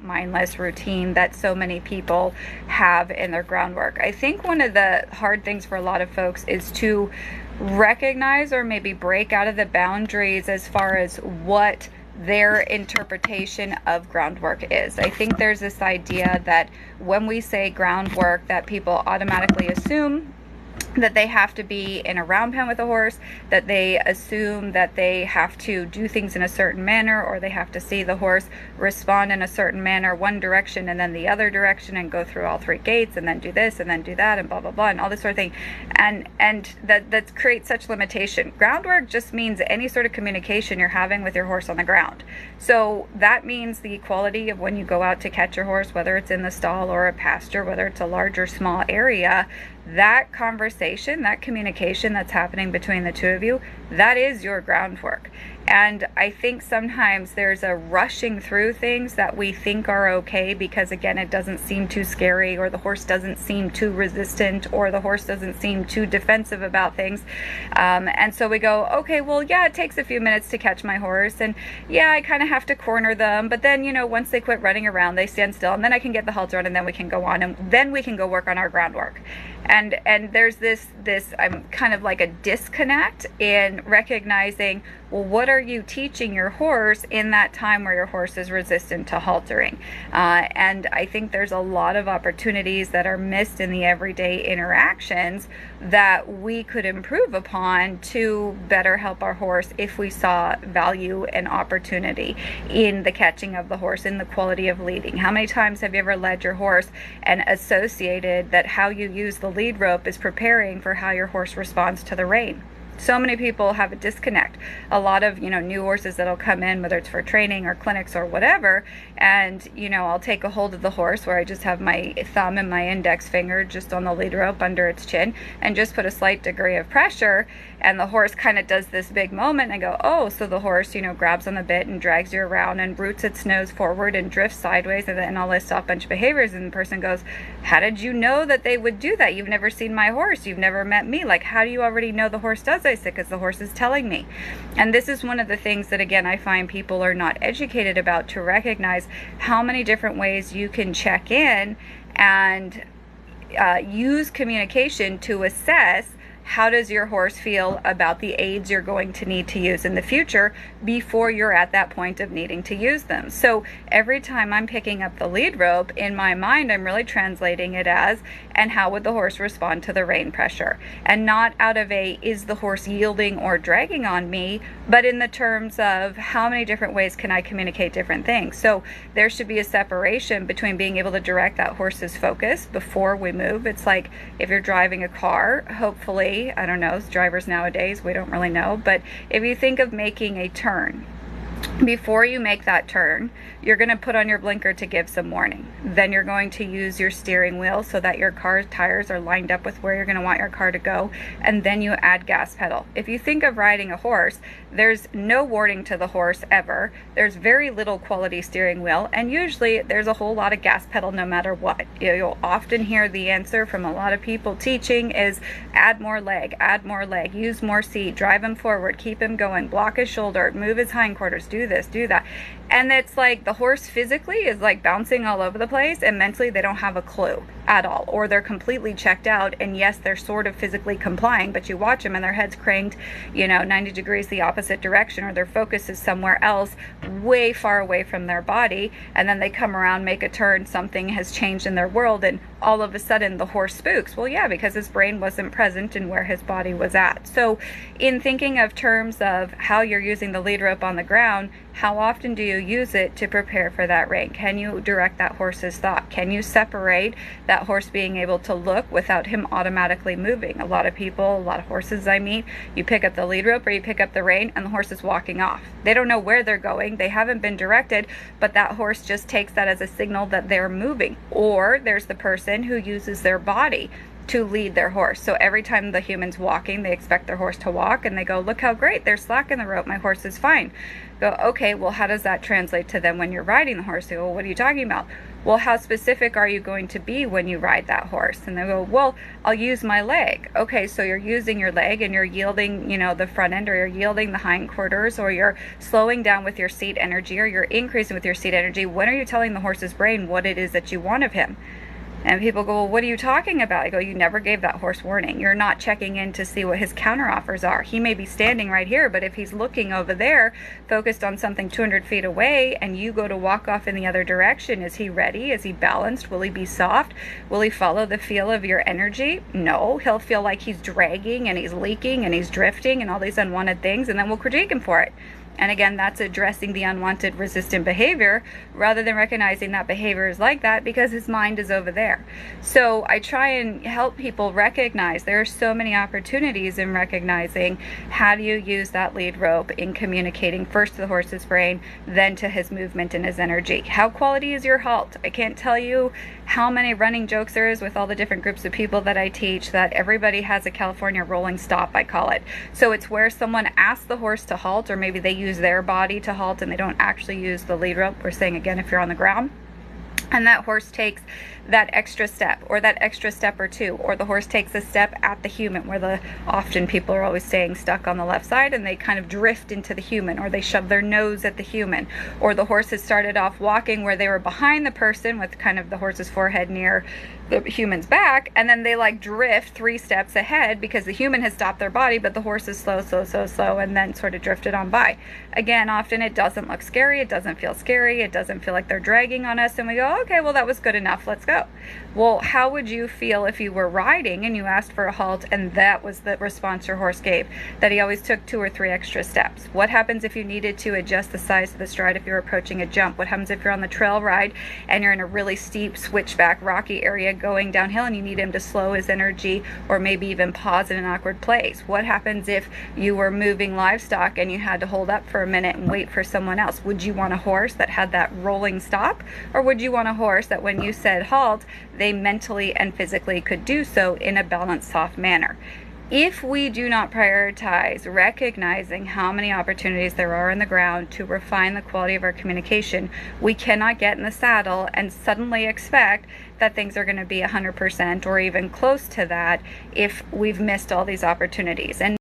mindless routine that so many people have in their groundwork. I think one of the hard things for a lot of folks is to recognize or maybe break out of the boundaries as far as what their interpretation of groundwork is. I think there's this idea that when we say groundwork, that people automatically assume that they have to be in a round pen with a horse, that they assume that they have to do things in a certain manner, or they have to see the horse respond in a certain manner, one direction and then the other direction, and go through all three gates, and then do this and then do that, and blah blah blah, and all this sort of thing. And that creates such limitation. Groundwork just means any sort of communication you're having with your horse on the ground. So that means the equality of when you go out to catch your horse, whether it's in the stall or a pasture, whether it's a large or small area, that conversation, that communication that's happening between the two of you, that is your groundwork. And I think sometimes there's a rushing through things that we think are okay because, again, it doesn't seem too scary, or the horse doesn't seem too resistant, or the horse doesn't seem too defensive about things. And so we go, okay, well, yeah, it takes a few minutes to catch my horse, and yeah, I kind of have to corner them, but then, once they quit running around, they stand still, and then I can get the halter on, and then we can go on, and then we can go work on our groundwork. And there's this I'm kind of like a disconnect in recognizing, well, what are you teaching your horse in that time where your horse is resistant to haltering? And I think there's a lot of opportunities that are missed in the everyday interactions that we could improve upon to better help our horse if we saw value and opportunity in the catching of the horse, in the quality of leading. How many times have you ever led your horse and associated that how you use the lead rope is preparing for how your horse responds to the rein? So many people have a disconnect. A lot of, new horses that'll come in, whether it's for training or clinics or whatever, and, I'll take a hold of the horse where I just have my thumb and my index finger just on the lead rope under its chin and just put a slight degree of pressure, and the horse kind of does this big moment and go, oh, so the horse, grabs on the bit and drags you around and roots its nose forward and drifts sideways, and then I'll list off a bunch of behaviors, and the person goes, how did you know that they would do that? You've never seen my horse. You've never met me. Like, how do you already know the horse does? I said, because the horse is telling me. And this is one of the things that, again, I find people are not educated about, to recognize how many different ways you can check in and use communication to assess how does your horse feel about the aids you're going to need to use in the future before you're at that point of needing to use them. So every time I'm picking up the lead rope, in my mind, I'm really translating it as, and how would the horse respond to the rein pressure? And not out of a, is the horse yielding or dragging on me, but in the terms of how many different ways can I communicate different things. So there should be a separation between being able to direct that horse's focus before we move. It's like if you're driving a car, hopefully, I don't know, drivers nowadays, we don't really know, but if you think of making a turn, before you make that turn, you're going to put on your blinker to give some warning. Then you're going to use your steering wheel so that your car's tires are lined up with where you're going to want your car to go, and then you add gas pedal. If you think of riding a horse, there's no warning to the horse ever. There's very little quality steering wheel, and usually there's a whole lot of gas pedal no matter what. You'll often hear the answer from a lot of people teaching is add more leg, use more seat, drive him forward, keep him going, block his shoulder, move his hindquarters, do this, do that. And it's like the horse physically is like bouncing all over the place, and mentally they don't have a clue at all, or they're completely checked out. And yes, they're sort of physically complying, but you watch them and their head's cranked 90 degrees the opposite direction, or their focus is somewhere else way far away from their body, and then they come around, make a turn, something has changed in their world, and all of a sudden the horse spooks. Well, yeah, because his brain wasn't present in where his body was at. So in thinking of terms of how you're using the lead rope on the ground, how often do you use it to prepare for that rein? Can you direct that horse's thought? Can you separate that horse being able to look without him automatically moving? A lot of people, a lot of horses I meet, you pick up the lead rope or you pick up the rein and the horse is walking off. They don't know where they're going. They haven't been directed, but that horse just takes that as a signal that they're moving. Or there's the person who uses their body to lead their horse. So every time the human's walking, they expect their horse to walk, and they go, look how great, they're slacking the rope, my horse is fine. Go, okay, well, how does that translate to them when you're riding the horse? They go, well, what are you talking about? Well, how specific are you going to be when you ride that horse? And they go, well, I'll use my leg. Okay, so you're using your leg and you're yielding, the front end, or you're yielding the hindquarters, or you're slowing down with your seat energy, or you're increasing with your seat energy. When are you telling the horse's brain what it is that you want of him? And people go, well, what are you talking about? I go, you never gave that horse warning. You're not checking in to see what his counteroffers are. He may be standing right here, but if he's looking over there, focused on something 200 feet away, and you go to walk off in the other direction, is he ready? Is he balanced? Will he be soft? Will he follow the feel of your energy? No, he'll feel like he's dragging and he's leaking and he's drifting and all these unwanted things, and then we'll critique him for it. And again, that's addressing the unwanted resistant behavior rather than recognizing that behavior is like that because his mind is over there. So I try and help people recognize there are so many opportunities in recognizing how do you use that lead rope in communicating first to the horse's brain, then to his movement and his energy. How quality is your halt? I can't tell you how many running jokes there is with all the different groups of people that I teach that everybody has a California rolling stop, I call it. So it's where someone asks the horse to halt, or maybe they use their body to halt and they don't actually use the lead rope. We're saying again, if you're on the ground, and that horse takes that extra step or that extra step or two, or the horse takes a step at the human, where often people are always staying stuck on the left side and they kind of drift into the human, or they shove their nose at the human, or the horse has started off walking where they were behind the person with kind of the horse's forehead near the human's back, and then they like drift 3 steps ahead because the human has stopped their body, but the horse is slow, and then sort of drifted on by. Again, often it doesn't look scary, it doesn't feel scary, it doesn't feel like they're dragging on us, and we go, okay, well, that was good enough, let's go. Well, how would you feel if you were riding and you asked for a halt and that was the response your horse gave, that he always took 2 or 3 extra steps? What happens if you needed to adjust the size of the stride if you're approaching a jump? What happens if you're on the trail ride and you're in a really steep switchback rocky area going downhill and you need him to slow his energy or maybe even pause in an awkward place? What happens if you were moving livestock and you had to hold up for a minute and wait for someone else? Would you want a horse that had that rolling stop, or would you want a horse that when you said halt, they mentally and physically could do so in a balanced, soft manner? If we do not prioritize recognizing how many opportunities there are on the ground to refine the quality of our communication, we cannot get in the saddle and suddenly expect that things are going to be 100% or even close to that if we've missed all these opportunities. And